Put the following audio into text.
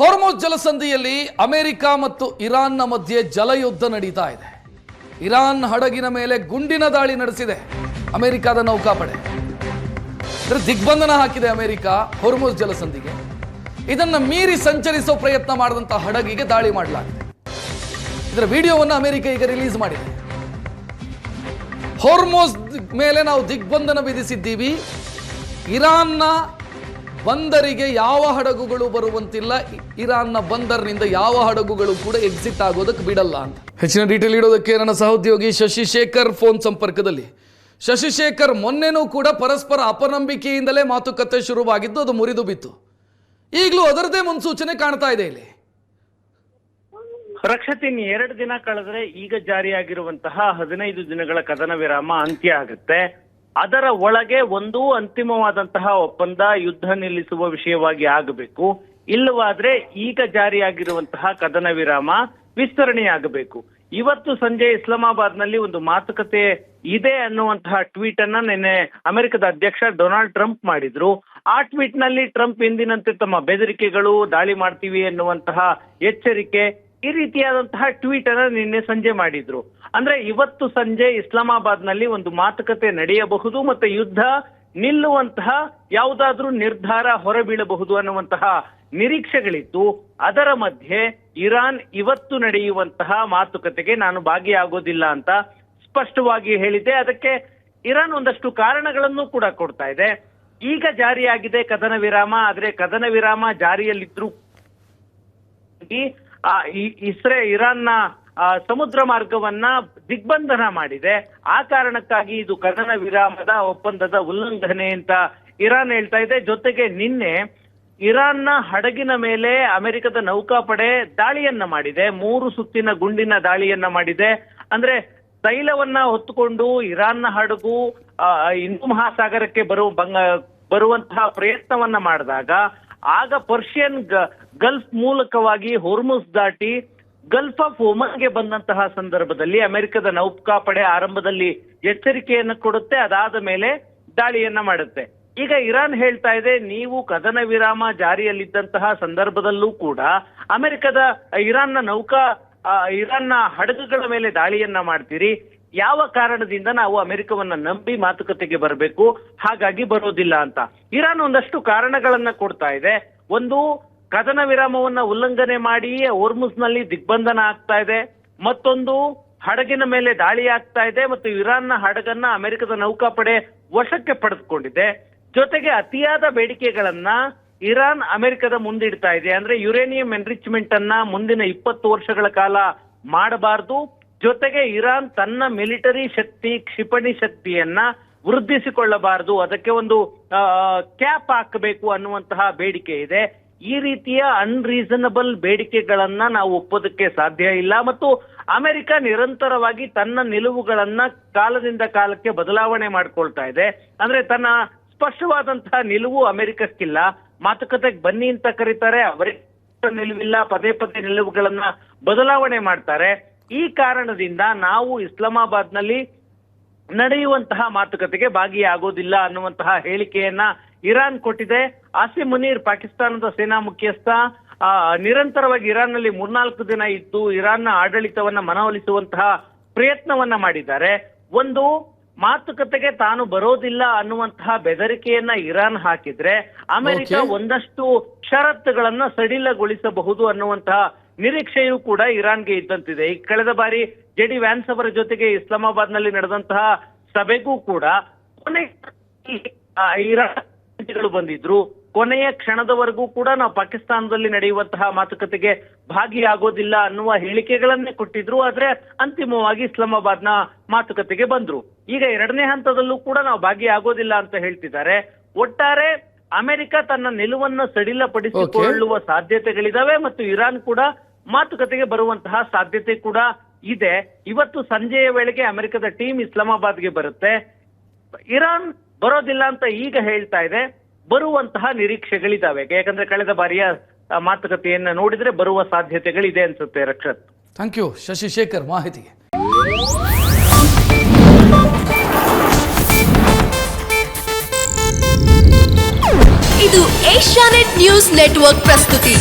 Hormuz ಜಲಸಂಧಿಯಲ್ಲಿ America ಮತ್ತು ಇರಾನ್ನ ಮಧ್ಯೆ ಜಲಯುದ್ಧ ನಡೀತಾ ಇದೆ. ಇರಾನ್ ಹಡಗಿನ ಮೇಲೆ ಗುಂಡಿನ ದಾಳಿ ನಡೆಸಿದೆ ಅಮೆರಿಕದ ನೌಕಾಪಡೆ. ದಿಗ್ಬಂಧನ ಹಾಕಿದೆ ಅಮೆರಿಕ ಹಾರ್ಮುಜ್ ಜಲಸಂಧಿಗೆ. ಇದನ್ನ ಮೀರಿ ಸಂಚರಿಸೋ ಪ್ರಯತ್ನ ಮಾಡಿದಂತ ಹಡಗಿಗೆ ದಾಳಿ ಮಾಡಲಾಗಿದೆ. ಇದರ ವಿಡಿಯೋವನ್ನು ಅಮೆರಿಕ ಈಗ ರಿಲೀಸ್ ಮಾಡಿದೆ. ಹಾರ್ಮುಜ್ ಮೇಲೆ ನಾವು ದಿಗ್ಬಂಧನ ವಿಧಿಸಿದ್ದೀವಿ, ಇರಾನ್ನ ಬಂದರಿಗೆ ಯಾವ ಹಡಗುಗಳು ಬರುವಂತಿಲ್ಲ, ಇರಾನ್ನ ಬಂದರ್ನಿಂದ ಯಾವ ಹಡಗುಗಳು ಕೂಡ ಎಕ್ಸಿಟ್ ಆಗೋದಕ್ಕೆ ಬಿಡಲ್ಲ ಅಂತ. ಹೆಚ್ಚಿನ ಡೀಟೇಲ್ ಇಡೋದಕ್ಕೆ ನನ್ನ ಸಹೋದ್ಯೋಗಿ ಶಶಿಶೇಖರ್ ಫೋನ್ ಸಂಪರ್ಕದಲ್ಲಿ. ಶಶಿಶೇಖರ್, ಮೊನ್ನೆನೂ ಕೂಡ ಪರಸ್ಪರ ಅಪನಂಬಿಕೆಯಿಂದಲೇ ಮಾತುಕತೆ ಶುರುವಾಗಿದ್ದು ಅದು ಮುರಿದು ಬಿತ್ತು. ಈಗಲೂ ಅದರದೇ ಮುನ್ಸೂಚನೆ ಕಾಣ್ತಾ ಇದೆ ಇಲ್ಲಿ. ರಕ್ಷಿತ್, 2 ದಿನ ಕಳೆದ್ರೆ ಈಗ ಜಾರಿಯಾಗಿರುವಂತಹ 15 ದಿನಗಳ ಕದನ ವಿರಾಮ ಅಂತ್ಯ ಆಗುತ್ತೆ. ಅದರ ಒಳಗೆ ಒಂದು ಅಂತಿಮವಾದಂತಹ ಒಪ್ಪಂದ ಯುದ್ಧ ನಿಲ್ಲಿಸುವ ವಿಷಯವಾಗಿ ಆಗಬೇಕು. ಇಲ್ಲವಾದ್ರೆ ಈಗ ಜಾರಿಯಾಗಿರುವಂತಹ ಕದನ ವಿರಾಮ ವಿಸ್ತರಣೆಯಾಗಬೇಕು. ಇವತ್ತು ಸಂಜೆ ಇಸ್ಲಾಮಾಬಾದ್ನಲ್ಲಿ ಒಂದು ಮಾತುಕತೆ ಇದೆ ಅನ್ನುವಂತಹ ಟ್ವೀಟ್ ಅನ್ನ ನಿನ್ನೆ ಅಮೆರಿಕದ ಅಧ್ಯಕ್ಷ ಡೊನಾಲ್ಡ್ ಟ್ರಂಪ್ ಮಾಡಿದ್ರು. ಆ ಟ್ವೀಟ್ ನಲ್ಲಿ ಟ್ರಂಪ್ ಎಂದಿನಂತೆ ತಮ್ಮ ಬೆದರಿಕೆಗಳು, ದಾಳಿ ಮಾಡ್ತೀವಿ ಎನ್ನುವಂತಹ ಎಚ್ಚರಿಕೆ, ಈ ರೀತಿಯಾದಂತಹ ಟ್ವೀಟ್ ಅನ್ನ ನಿನ್ನೆ ಸಂಜೆ ಮಾಡಿದ್ರು. ಅಂದ್ರೆ ಇವತ್ತು ಸಂಜೆ ಇಸ್ಲಾಮಾಬಾದ್ ನಲ್ಲಿ ಒಂದು ಮಾತುಕತೆ ನಡೆಯಬಹುದು ಮತ್ತೆ ಯುದ್ಧ ನಿಲ್ಲುವಂತಹ ಯಾವುದಾದ್ರೂ ನಿರ್ಧಾರ ಹೊರಬೀಳಬಹುದು ಅನ್ನುವಂತಹ ನಿರೀಕ್ಷೆಗಳಿತ್ತು. ಅದರ ಮಧ್ಯೆ ಇರಾನ್ ಇವತ್ತು ನಡೆಯುವಂತಹ ಮಾತುಕತೆಗೆ ನಾನು ಭಾಗಿಯಾಗೋದಿಲ್ಲ ಅಂತ ಸ್ಪಷ್ಟವಾಗಿ ಹೇಳಿದೆ. ಅದಕ್ಕೆ ಇರಾನ್ ಒಂದಷ್ಟು ಕಾರಣಗಳನ್ನು ಕೂಡ ಕೊಡ್ತಾ ಇದೆ. ಈಗ ಜಾರಿಯಾಗಿದೆ ಕದನ ವಿರಾಮ, ಆದ್ರೆ ಕದನ ವಿರಾಮ ಜಾರಿಯಲ್ಲಿದ್ರು ಇರಾನ್ನ ಸಮುದ್ರ ಮಾರ್ಗವನ್ನ ದಿಗ್ಬಂಧನ ಮಾಡಿದೆ. ಆ ಕಾರಣಕ್ಕಾಗಿ ಇದು ಕದನ ವಿರಾಮದ ಒಪ್ಪಂದದ ಉಲ್ಲಂಘನೆ ಅಂತ ಇರಾನ್ ಹೇಳ್ತಾ ಇದೆ. ಜೊತೆಗೆ ನಿನ್ನೆ ಇರಾನ್ನ ಹಡಗಿನ ಮೇಲೆ ಅಮೆರಿಕದ ನೌಕಾಪಡೆ ದಾಳಿಯನ್ನ ಮಾಡಿದೆ. 3 ಸುತ್ತಿನ ಗುಂಡಿನ ದಾಳಿಯನ್ನ ಮಾಡಿದೆ. ಅಂದ್ರೆ ತೈಲವನ್ನ ಹೊತ್ತುಕೊಂಡು ಇರಾನ್ನ ಹಡಗು ಹಿಂದೂ ಮಹಾಸಾಗರಕ್ಕೆ ಬರುವಂತಹ ಪ್ರಯತ್ನವನ್ನ ಮಾಡಿದಾಗ ಆಗ ಪರ್ಷಿಯನ್ ಗಲ್ಫ್ ಮೂಲಕವಾಗಿ ಹಾರ್ಮುಜ್ ದಾಟಿ ಗಲ್ಫ್ ಆಫ್ ಒಮನ್ಗೆ ಬಂದಂತಹ ಸಂದರ್ಭದಲ್ಲಿ ಅಮೆರಿಕದ ನೌಕಾಪಡೆ ಆರಂಭದಲ್ಲಿ ಎಚ್ಚರಿಕೆಯನ್ನು ಕೊಡುತ್ತೆ. ಅದಾದ ಮೇಲೆ ದಾಳಿಯನ್ನ ಮಾಡುತ್ತೆ. ಈಗ ಇರಾನ್ ಹೇಳ್ತಾ ಇದೆ, ನೀವು ಕದನ ವಿರಾಮ ಜಾರಿಯಲ್ಲಿದ್ದಂತಹ ಸಂದರ್ಭದಲ್ಲೂ ಕೂಡ ಇರಾನ್ನ ಹಡಗುಗಳ ಮೇಲೆ ದಾಳಿಯನ್ನ ಮಾಡ್ತೀರಿ. ಯಾವ ಕಾರಣದಿಂದ ನಾವು ಅಮೆರಿಕವನ್ನ ನಂಬಿ ಮಾತುಕತೆಗೆ ಬರಬೇಕು, ಹಾಗಾಗಿ ಬರೋದಿಲ್ಲ ಅಂತ ಇರಾನ್ ಒಂದಷ್ಟು ಕಾರಣಗಳನ್ನ ಕೊಡ್ತಾ ಇದೆ. ಒಂದು, ಕದನ ವಿರಾಮವನ್ನ ಉಲ್ಲಂಘನೆ ಮಾಡಿ ಹಾರ್ಮುಜ್ ನಲ್ಲಿ ದಿಗ್ಬಂಧನ ಆಗ್ತಾ ಇದೆ. ಮತ್ತೊಂದು, ಹಡಗಿನ ಮೇಲೆ ದಾಳಿ ಆಗ್ತಾ ಇದೆ ಮತ್ತು ಇರಾನ್ನ ಹಡಗನ್ನ ಅಮೆರಿಕದ ನೌಕಾಪಡೆ ವಶಕ್ಕೆ ಪಡೆದುಕೊಂಡಿದೆ. ಜೊತೆಗೆ ಅತಿಯಾದ ಬೇಡಿಕೆಗಳನ್ನ ಇರಾನ್ ಅಮೆರಿಕದ ಮುಂದಿಡ್ತಾ ಇದೆ. ಅಂದ್ರೆ ಯುರೇನಿಯಂ ಎನ್ರಿಚ್ಮೆಂಟ್ ಅನ್ನ ಮುಂದಿನ 20 ವರ್ಷಗಳ ಕಾಲ ಮಾಡಬಾರದು. ಜೊತೆಗೆ ಇರಾನ್ ತನ್ನ ಮಿಲಿಟರಿ ಶಕ್ತಿ, ಕ್ಷಿಪಣಿ ಶಕ್ತಿಯನ್ನ ವೃದ್ಧಿಸಿಕೊಳ್ಳಬಾರದು, ಅದಕ್ಕೆ ಒಂದು ಕ್ಯಾಪ್ ಹಾಕಬೇಕು ಅನ್ನುವಂತಹ ಬೇಡಿಕೆ ಇದೆ. ಈ ರೀತಿಯ ಅನ್ರೀಸನಬಲ್ ಬೇಡಿಕೆಗಳನ್ನ ನಾವು ಒಪ್ಪೋದಕ್ಕೆ ಸಾಧ್ಯ ಇಲ್ಲ. ಮತ್ತು ಅಮೆರಿಕ ನಿರಂತರವಾಗಿ ತನ್ನ ನಿಲುವುಗಳನ್ನ ಕಾಲದಿಂದ ಕಾಲಕ್ಕೆ ಬದಲಾವಣೆ ಮಾಡ್ಕೊಳ್ತಾ ಇದೆ. ಅಂದ್ರೆ ತನ್ನ ಸ್ಪಷ್ಟವಾದಂತಹ ನಿಲುವು ಅಮೆರಿಕಕ್ಕಿಲ್ಲ. ಮಾತುಕತೆಗೆ ಬನ್ನಿ ಅಂತ ಕರೀತಾರೆ, ಅವರಿಗೆ ನಿಲುವಿಲ್ಲ, ಪದೇ ಪದೇ ನಿಲುವುಗಳನ್ನ ಬದಲಾವಣೆ ಮಾಡ್ತಾರೆ. ಈ ಕಾರಣದಿಂದ ನಾವು ಇಸ್ಲಾಮಾಬಾದ್ ನಲ್ಲಿ ನಡೆಯುವಂತಹ ಮಾತುಕತೆಗೆ ಭಾಗಿಯಾಗೋದಿಲ್ಲ ಅನ್ನುವಂತಹ ಹೇಳಿಕೆಯನ್ನ ಇರಾನ್ ಕೊಟ್ಟಿದೆ. ಆಸಿಮ್ ಮುನೀರ್, ಪಾಕಿಸ್ತಾನದ ಸೇನಾ ಮುಖ್ಯಸ್ಥ, ನಿರಂತರವಾಗಿ ಇರಾನ್ ನಲ್ಲಿ 3-4 ದಿನ ಇದ್ದು ಇರಾನ್ನ ಆಡಳಿತವನ್ನ ಮನವೊಲಿಸುವಂತಹ ಪ್ರಯತ್ನವನ್ನ ಮಾಡಿದ್ದಾರೆ. ಒಂದು, ಮಾತುಕತೆಗೆ ತಾನು ಬರೋದಿಲ್ಲ ಅನ್ನುವಂತಹ ಬೆದರಿಕೆಯನ್ನ ಇರಾನ್ ಹಾಕಿದ್ರೆ ಅಮೆರಿಕ ಒಂದಷ್ಟು ಷರತ್ತುಗಳನ್ನ ಸಡಿಲಗೊಳಿಸಬಹುದು ಅನ್ನುವಂತಹ ನಿರೀಕ್ಷೆಯೂ ಕೂಡ ಇರಾನ್ಗೆ ಇದ್ದಂತಿದೆ. ಈ ಕಳೆದ ಬಾರಿ JD ವ್ಯಾನ್ಸ್ ಅವರ ಜೊತೆಗೆ ಇಸ್ಲಾಮಾಬಾದ್ ನಲ್ಲಿ ನಡೆದಂತಹ ಸಭೆಗೂ ಕೂಡ ಇರಾನ್ ಬಂದಿದ್ರು. ಕೊನೆಯ ಕ್ಷಣದವರೆಗೂ ಕೂಡ ನಾವು ಪಾಕಿಸ್ತಾನದಲ್ಲಿ ನಡೆಯುವಂತಹ ಮಾತುಕತೆಗೆ ಭಾಗಿಯಾಗೋದಿಲ್ಲ ಅನ್ನುವ ಹೇಳಿಕೆಗಳನ್ನೇ ಕೊಟ್ಟಿದ್ರು. ಆದ್ರೆ ಅಂತಿಮವಾಗಿ ಇಸ್ಲಾಮಾಬಾದ್ನ ಮಾತುಕತೆಗೆ ಬಂದ್ರು. ಈಗ 2ನೇ ಹಂತದಲ್ಲೂ ಕೂಡ ನಾವು ಭಾಗಿಯಾಗೋದಿಲ್ಲ ಅಂತ ಹೇಳ್ತಿದ್ದಾರೆ. ಒಟ್ಟಾರೆ ಅಮೆರಿಕ ತನ್ನ ನಿಲುವನ್ನು ಸಡಿಲಪಡಿಸಿಕೊಳ್ಳುವ ಸಾಧ್ಯತೆಗಳಿದಾವೆ ಮತ್ತು ಇರಾನ್ ಕೂಡ ಮಾತುಕತೆಗೆ ಬರುವಂತಹ ಸಾಧ್ಯತೆ ಕೂಡ ಇದೆ. ಇವತ್ತು ಸಂಜೆಯ ವೇಳೆಗೆ ಅಮೆರಿಕದ ಟೀಮ್ ಇಸ್ಲಾಮಾಬಾದ್ಗೆ ಬರುತ್ತೆ. ಇರಾನ್ ಬರೋದಿಲ್ಲ ಅಂತ ಈಗ ಹೇಳ್ತಾ ಇದೆ, ಬರುವಂತಹ ನಿರೀಕ್ಷೆಗಳಿದಾವೆ. ಯಾಕಂದ್ರೆ ಕಳೆದ ಬಾರಿಯ ಮಾತುಕತೆಯನ್ನ ನೋಡಿದ್ರೆ ಬರುವ ಸಾಧ್ಯತೆಗಳಿದೆ ಅನ್ಸುತ್ತೆ. ರಕ್ಷತ್, ಥ್ಯಾಂಕ್ ಯು ಶಶಿಶೇಖರ್ ಮಾಹಿತಿಗೆ. ಇದು ಏಷ್ಯಾನೆಟ್ ನ್ಯೂಸ್ ನೆಟ್ವರ್ಕ್ ಪ್ರಸ್ತುತಿ.